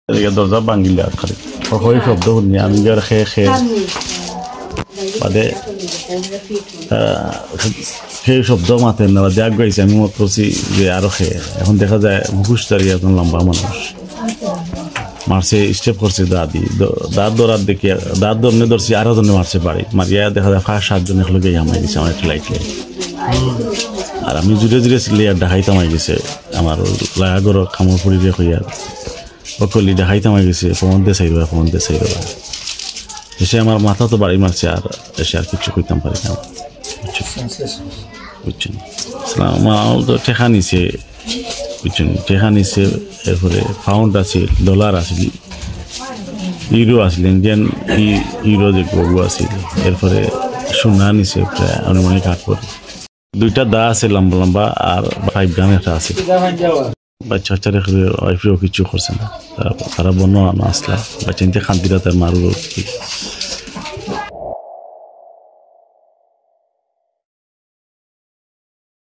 এদিকে দরজা ভাঙিলে আর খালি হয়ে শব্দ শুনি আমি আর খেয়ে খেয়ে বাদে সেই শব্দ মাতে না দেখ গাইছে আমি মত করছি যে আরো খেয়ে এখন দেখা যায় মুখোশ দাঁড়িয়ে একজন লম্বা মানুষ মারছে স্টেপ করছে দাঁত ধরার দেখি দাঁত ধরনে ধরছি আরো জনে মারছে বাড়ি মারিয়া দেখা যায় 5-7 জনের লোকে আমায় দিছে আমার একটা লাইট আর আমি জুড়ে জুড়ে ছিলে আর দেখাইতাম হয়ে গেছে আমার লাগাগর খামর পরিবেশ হইয়া অকলি দেখাইতাম হয়ে গেছে ফোন দিয়ে চাইবা এসে আমার মাথা তো বাড়ি মারছে আর এসে আর কিছু কইতাম পারি না বুঝছেন আমার তো ঠেকা নিছে বুঝছেন ঠেকা নিছে এরপরে পাউন্ড আছে ডলার আছে ইউরো আসলে ইন্ডিয়ান ইউরো যে গরু আছে এরপরে সোনা নিছে প্রায় অনুমানিক 8 কোটি 2টা দা আছে লম্বা লম্বা আর 5 গ্রাম একটা আছে বাচ্চা রেখে ওয়াইফেও কিছু করছে না তারা বন্য আসলা বাচ্চা নিতে খান্তিরা তার মারুর